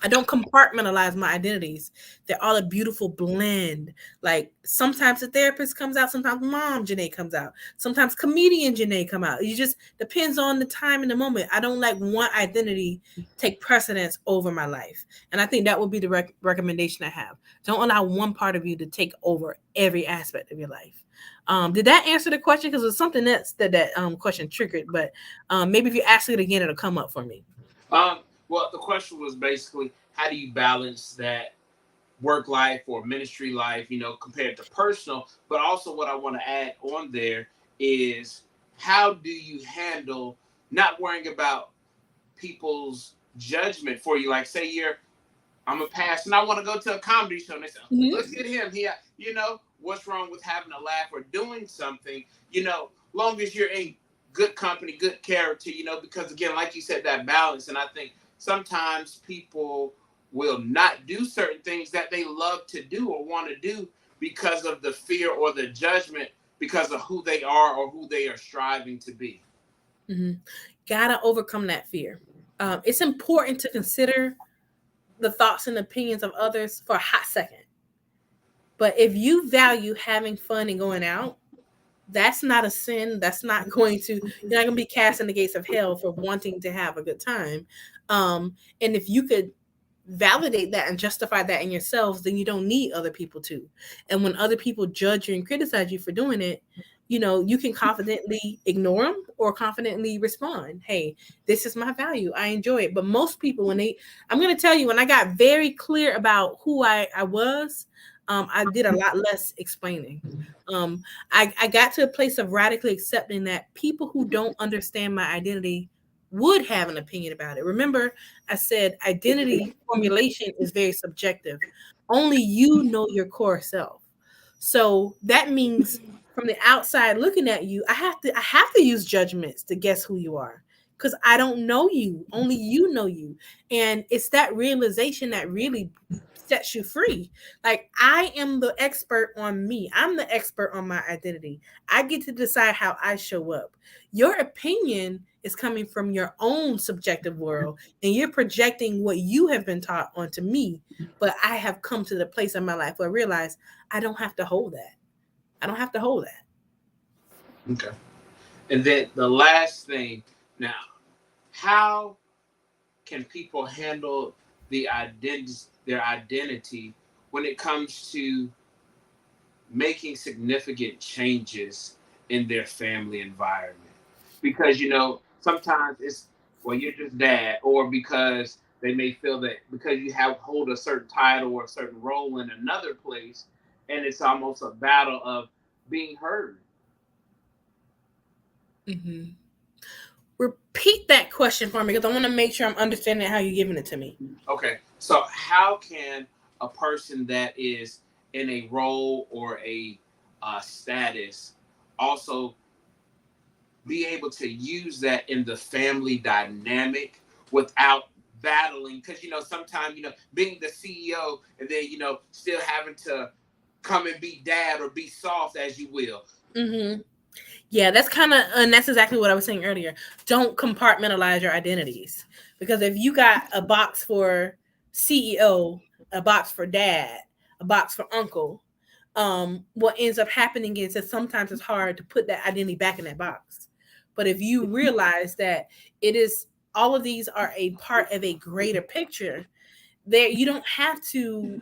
don't compartmentalize my identities. They're all a beautiful blend. Like sometimes the therapist comes out, sometimes mom Janae comes out, sometimes comedian Janae come out. It just depends on the time and the moment. I don't let one identity take precedence over my life. And I think that would be the recommendation I have. Don't allow one part of you to take over every aspect of your life. Did that answer the question? Because it was something else that question triggered, but maybe if you ask it again, it'll come up for me. Well, the question was basically, how do you balance that work life or ministry life, compared to personal? But also what I want to add on there is, how do you handle not worrying about people's judgment for you. Like, say I'm a pastor and I want to go to a comedy show, and they say, look at him here. You know, what's wrong with having a laugh or doing something? You know, long as you're in good company, good character, you know, because again, like you said, that balance. And I think sometimes people will not do certain things that they love to do or want to do because of the fear or the judgment, because of who they are or who they are striving to be. Gotta overcome that fear. It's important to consider the thoughts and opinions of others for a hot second. But if you value having fun and going out, that's not a sin. That's not going to, you're not going to be cast in the gates of hell for wanting to have a good time. And if you could validate that and justify that in yourselves, then you don't need other people to. And when other people judge you and criticize you for doing it, you know, you can confidently ignore them or confidently respond. Hey, this is my value. I enjoy it. But most people, I'm going to tell you, when I got very clear about who I was, I did a lot less explaining. I got to a place of radically accepting that people who don't understand my identity would have an opinion about it. Remember, I said identity formulation is very subjective. Only you know your core self. So that means from the outside looking at you, I have to use judgments to guess who you are, because I don't know you. Only you know you. And it's that realization that really sets you free. Like, I am the expert on me. I'm the expert on my identity. I get to decide how I show up. Your opinion is coming from your own subjective world, and you're projecting what you have been taught onto me. But I have come to the place in my life where I realize I don't have to hold that. I don't have to hold that. Okay. And then the last thing now, how can people handle their identity when it comes to making significant changes in their family environment? Because, you know, sometimes it's, well, you're just dad, or because they may feel that because you hold a certain title or a certain role in another place, and it's almost a battle of being heard. Mm-hmm. Repeat that question for me, because I want to make sure I'm understanding how you're giving it to me. Okay. So how can a person that is in a role or a status also be able to use that in the family dynamic without battling? Because, you know, sometimes, you know, being the CEO and then, you know, still having to come and be dad or be soft, as you will. Mm-hmm. Yeah, and that's exactly what I was saying earlier. Don't compartmentalize your identities, because if you got a box for CEO, a box for dad, a box for uncle, what ends up happening is that sometimes it's hard to put that identity back in that box. But if you realize that all of these are a part of a greater picture, there you don't have to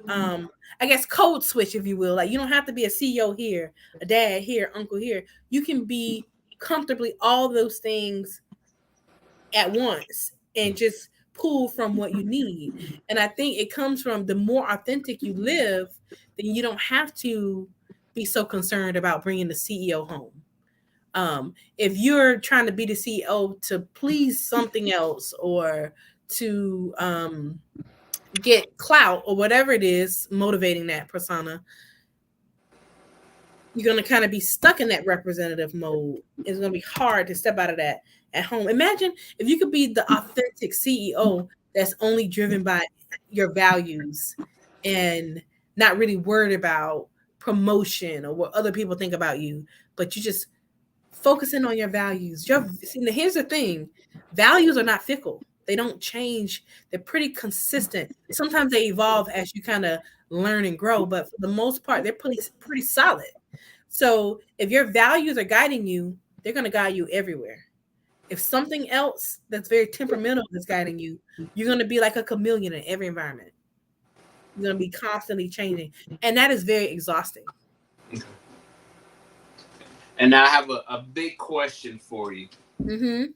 I guess code switch, if you will. Like, you don't have to be a CEO here, a dad here, uncle here. You can be comfortably all those things at once and just pull from what you need. And I think it comes from the more authentic you live, then you don't have to be so concerned about bringing the CEO home. If you're trying to be the CEO to please something else, or to get clout, or whatever it is motivating that persona, you're going to kind of be stuck in that representative mode. It's going to be hard to step out of that at home. Imagine if you could be the authentic CEO that's only driven by your values and not really worried about promotion or what other people think about you, but you just focusing on your values. Here's the thing. Values are not fickle. They don't change. They're pretty consistent. Sometimes they evolve as you kind of learn and grow, but for the most part, they're pretty solid. So if your values are guiding you, they're going to guide you everywhere. If something else that's very temperamental is guiding you, you're going to be like a chameleon in every environment. You're going to be constantly changing. And that is very exhausting. And now I have a big question for you. Mm-hmm.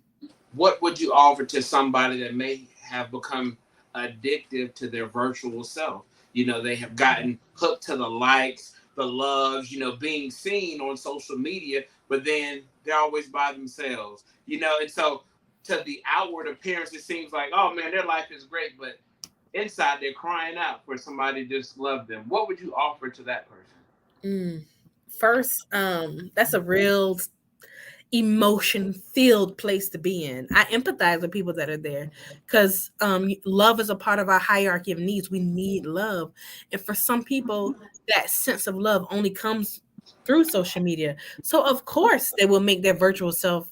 What would you offer to somebody that may have become addictive to their virtual self? You know, they have gotten hooked to the likes, the loves, you know, being seen on social media, but then they're always by themselves, you know. And so to the outward appearance, it seems like, oh man, their life is great, but inside they're crying out for somebody to just love them. What would you offer to that person? First, that's a real emotion filled place to be in. I empathize with people that are there because love is a part of our hierarchy of needs. We need love. And for some people, that sense of love only comes through social media. So, of course, they will make their virtual self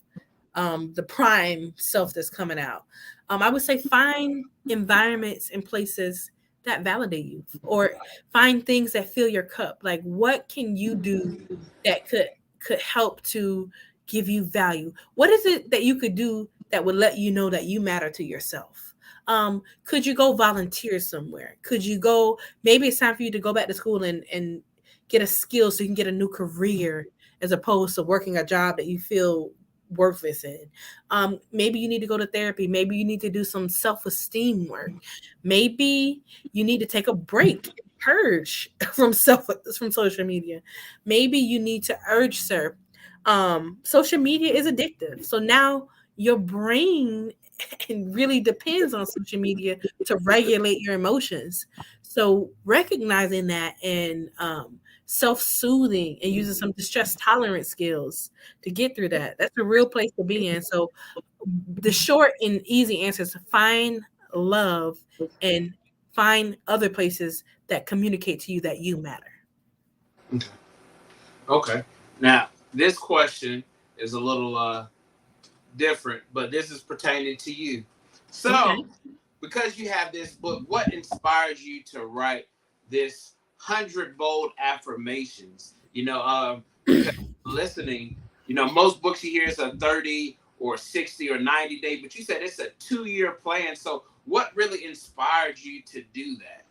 the prime self that's coming out. I would say find environments and places that validate you, or find things that fill your cup. Like, what can you do that could help to give you value? What is it that you could do that would let you know that you matter to yourself? Could you go volunteer somewhere? Could you go? Maybe it's time for you to go back to school and get a skill so you can get a new career as opposed to working a job that you feel worthless in. Maybe you need to go to therapy. Maybe you need to do some self-esteem work. Maybe you need to take a break, purge from social media. Maybe you need to urge serve. Social media is addictive. So now your brain really depends on social media to regulate your emotions. So recognizing that and self-soothing and using some distress tolerance skills to get through that. That's a real place to be in. So the short and easy answer is to find love and find other places that communicate to you that you matter. Okay. Now, this question is a little different, but this is pertaining to you. So, okay, because you have this book, what inspires you to write this 100 bold affirmations? Because listening, most books you hear is a 30 or 60 or 90 day, but you said it's a 2-year plan. So what really inspired you to do that?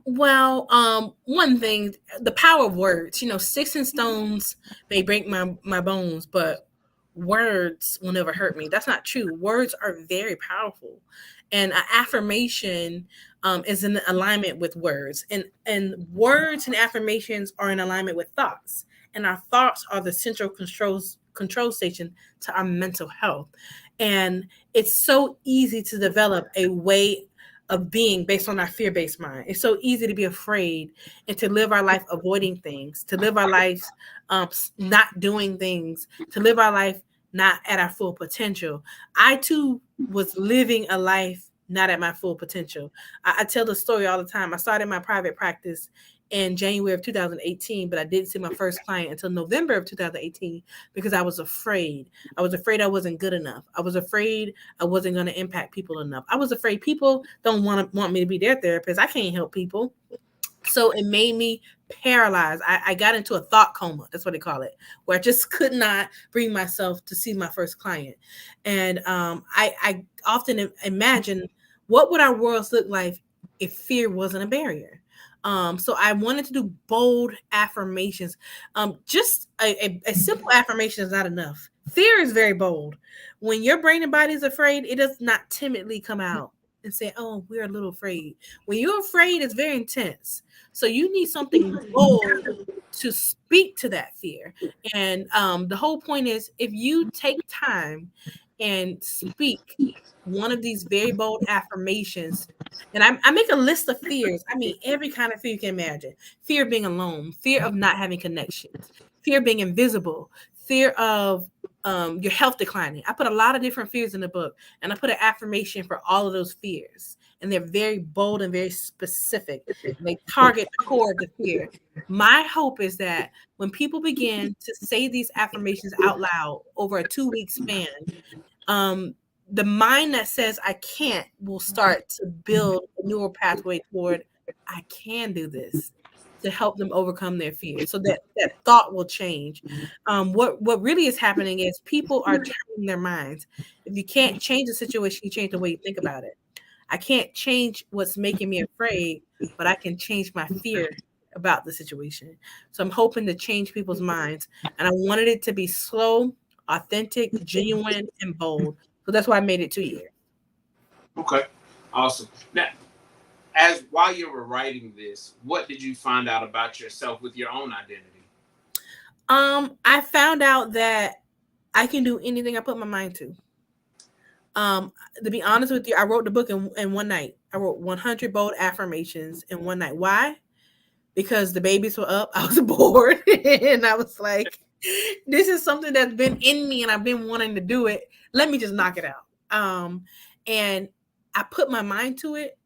Well, one thing, the power of words. Sticks and stones may break my bones, but words will never hurt me. That's not true. Words are very powerful, and an affirmation is in alignment with words, and words and affirmations are in alignment with thoughts, and our thoughts are the central control station to our mental health. And it's so easy to develop a way of being based on our fear-based mind. It's so easy to be afraid and to live our life avoiding things, to live our lives not doing things, to live our life not at our full potential. I too was living a life not at my full potential. I tell the story all the time. I started my private practice in January of 2018, but I didn't see my first client until November of 2018 because I was afraid. I was afraid I wasn't good enough. I was afraid I wasn't going to impact people enough. I was afraid people don't want me to be their therapist. I can't help people. So it made me paralyzed. I got into a thought coma. That's what they call it, where I just could not bring myself to see my first client. And I often imagine, what would our worlds look like if fear wasn't a barrier? So I wanted to do bold affirmations. Just a simple affirmation is not enough. Fear is very bold. When your brain and body is afraid, it does not timidly come out and say, oh, we're a little afraid. When you're afraid, it's very intense. So you need something bold to speak to that fear. And the whole point is, if you take time and speak one of these very bold affirmations, and I make a list of fears. I mean, every kind of fear you can imagine. Fear of being alone, fear of not having connections, fear of being invisible, fear of your health declining. I put a lot of different fears in the book, and I put an affirmation for all of those fears. And they're very bold and very specific. They target the core of the fear. My hope is that when people begin to say these affirmations out loud over a 2-week span, the mind that says I can't will start to build a neural pathway toward I can do this, to help them overcome their fear. So that thought will change. What really is happening is people are turning their minds. If you can't change the situation, you change the way you think about it. I can't change what's making me afraid, but I can change my fear about the situation. So I'm hoping to change people's minds. And I wanted it to be slow, authentic, genuine, and bold. So that's why I made it 2 years. Okay, awesome. Now, while you were writing this, what did you find out about yourself with your own identity? I found out that I can do anything I put my mind to. To be honest with you, I wrote the book in one night. I wrote 100 bold affirmations in one night. Why? Because the babies were up. I was bored. And I was like, this is something that's been in me and I've been wanting to do it. Let me just knock it out. And I put my mind to it.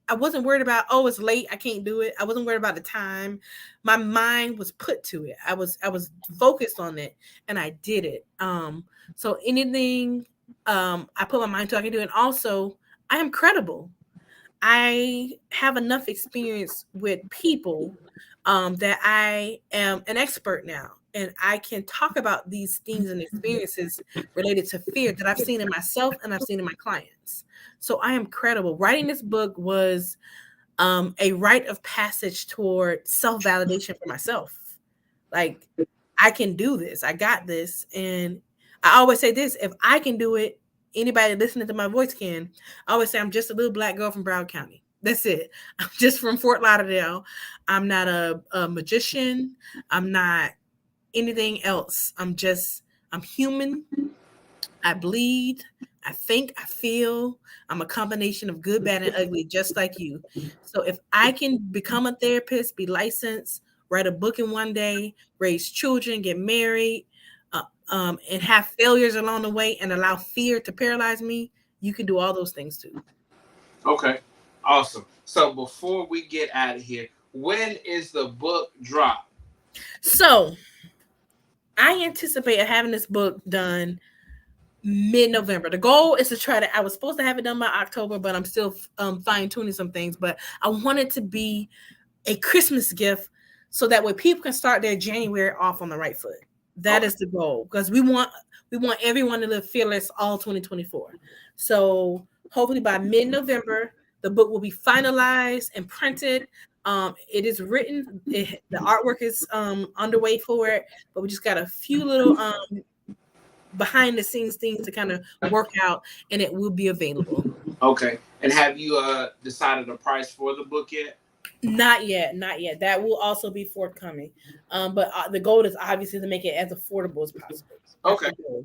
I wasn't worried about, oh, it's late, I can't do it. I wasn't worried about the time. My mind was put to it. I was focused on it and I did it. So anything I put my mind to, I can do it. And also, I am credible. I have enough experience with people that I am an expert now. And I can talk about these things and experiences related to fear that I've seen in myself and I've seen in my clients. So I am credible. Writing this book was a rite of passage toward self-validation for myself. Like, I can do this. I got this. And I always say this, if I can do it, anybody listening to my voice can. I always say I'm just a little black girl from Broward County. That's it. I'm just from Fort Lauderdale. I'm not a magician. I'm not anything else. I'm human. I bleed. I think, I feel. I'm a combination of good, bad, and ugly, just like you. So if I can become a therapist, be licensed, write a book in one day, raise children, get married, and have failures along the way and allow fear to paralyze me, you can do all those things too. Okay, awesome. So before we get out of here, when is the book drop? So I anticipate having this book done mid-November. The goal is to try to, I was supposed to have it done by October, but I'm still fine-tuning some things. But I want it to be a Christmas gift so that way people can start their January off on the right foot. That is the goal, because we want everyone to live fearless all 2024. So hopefully by mid-November, the book will be finalized and printed. It is written. The artwork is underway for it, but we just got a few little behind the scenes things to kind of work out, and it will be available. Okay. And have you decided a price for the book yet? Not yet. That will also be forthcoming. But the goal is obviously to make it as affordable as possible.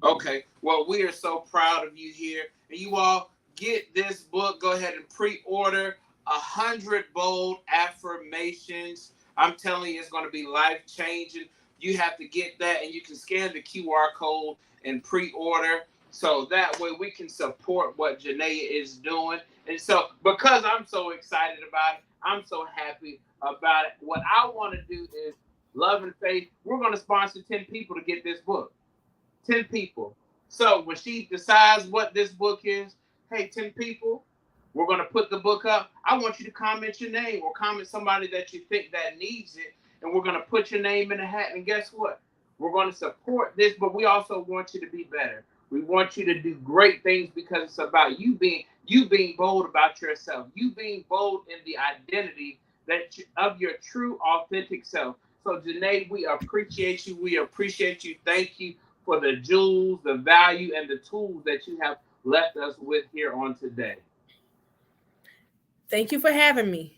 Okay. Well, we are so proud of you here. And you all get this book. Go ahead and pre-order 100 bold affirmations. I'm telling you, it's going to be life-changing. You have to get that, and you can scan the QR code and pre-order. So that way we can support what Janaea is doing. And so because I'm so excited about it, I'm so happy about it. What I want to do is Love and Faith. We're going to sponsor 10 people to get this book. 10 people. So when she decides what this book is, hey, 10 people, we're going to put the book up. I want you to comment your name or comment somebody that you think that needs it. And we're going to put your name in the hat. And guess what? We're going to support this, but we also want you to be better. We want you to do great things because it's about you being bold about yourself, you being bold in the identity of your true, authentic self. So, Janae, we appreciate you. We appreciate you. Thank you for the jewels, the value, and the tools that you have left us with here on today. Thank you for having me.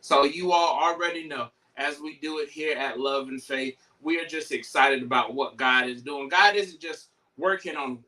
So you all already know, as we do it here at Love and Faith, we are just excited about what God is doing. God isn't just working on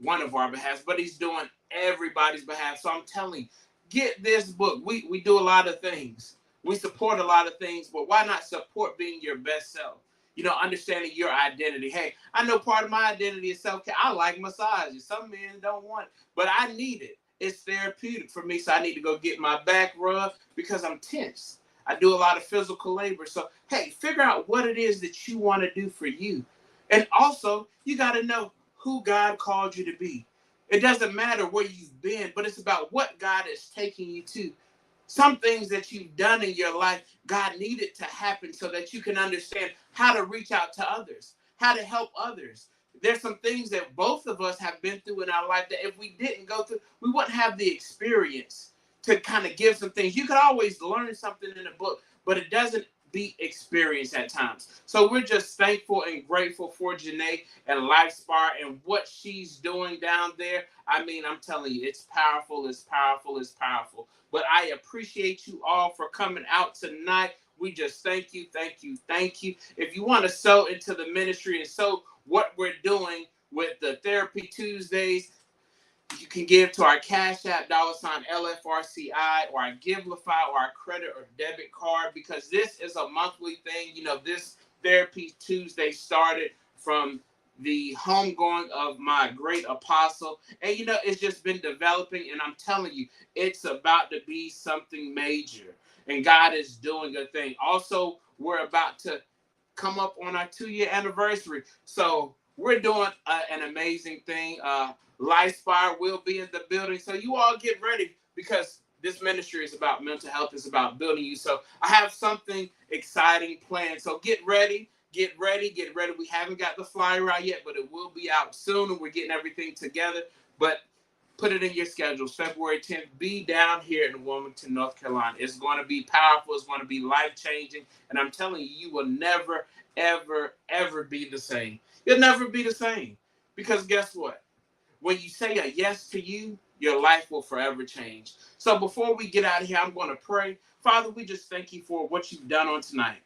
one of our behalf, but he's doing everybody's behalf. So I'm telling you, get this book. We do a lot of things. We support a lot of things, but why not support being your best self? You know, understanding your identity. Hey, I know part of my identity is self-care. I like massages. Some men don't want it, but I need it. It's therapeutic for me, so I need to go get my back rubbed because I'm tense. I do a lot of physical labor. So, hey, figure out what it is that you want to do for you. And also, you got to know who God called you to be. It doesn't matter where you've been, but it's about what God is taking you to. Some things that you've done in your life, God needed to happen so that you can understand how to reach out to others, how to help others. There's some things that both of us have been through in our life that if we didn't go through, we wouldn't have the experience to kind of give some things. You could always learn something in a book, but it doesn't beat experience at times. So we're just thankful and grateful for Janae and LifeSpire and what she's doing down there. I mean, I'm telling you, it's powerful, it's powerful, it's powerful. But I appreciate you all for coming out tonight. We just thank you, thank you, thank you. If you want to sow into the ministry and sow what we're doing with Therapy Tuesdays. You can give to our Cash App, $LFRCI, or our Givelify, or our credit or debit card, because this is a monthly thing. You know, this Therapy Tuesday started from the homegoing of my great apostle. And, you know, it's just been developing. And I'm telling you, it's about to be something major. And God is doing a thing. Also, we're about to come up on our 2-year anniversary. So we're doing an amazing thing. Lifespire will be in the building. So you all get ready, because this ministry is about mental health. It's about building you. So I have something exciting planned. So get ready. Get ready. Get ready. We haven't got the flyer out yet, but it will be out soon, and we're getting everything together. But put it in your schedules. February 10th, be down here in Wilmington, North Carolina. It's going to be powerful. It's going to be life-changing. And I'm telling you, you will never, ever, ever be the same. You'll never be the same. Because guess what? When you say a yes to you, your life will forever change. So before we get out of here, I'm going to pray. Father, we just thank you for what you've done on tonight.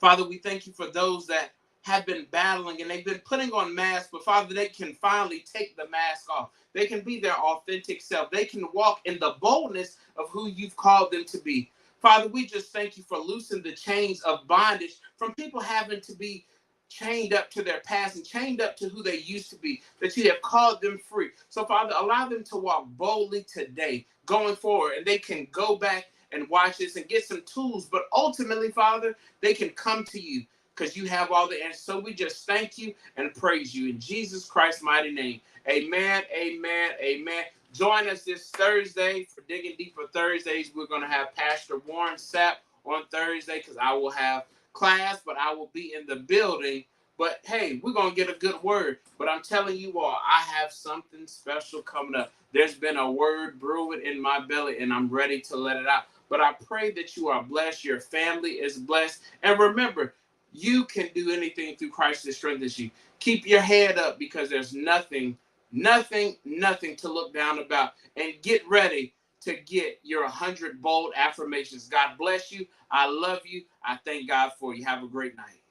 Father, we thank you for those that have been battling and they've been putting on masks, but Father, they can finally take the mask off. They can be their authentic self. They can walk in the boldness of who you've called them to be. Father, we just thank you for loosening the chains of bondage from people having to be chained up to their past and chained up to who they used to be, that you have called them free. So, Father, allow them to walk boldly today, going forward, and they can go back and watch this and get some tools. But ultimately, Father, they can come to you because you have all the answers. So we just thank you and praise you in Jesus Christ's mighty name. Amen, amen, amen. Join us this Thursday for Digging Deeper Thursdays. We're going to have Pastor Warren Sapp on Thursday because I will have class, but I will be in the building. But hey, we're going to get a good word. But I'm telling you all, I have something special coming up. There's been a word brewing in my belly, and I'm ready to let it out. But I pray that you are blessed, your family is blessed. And remember, you can do anything through Christ that strengthens you. Keep your head up, because there's nothing to look down about. And get ready to get your 100 bold affirmations. God bless you. I love you. I thank God for you. Have a great night.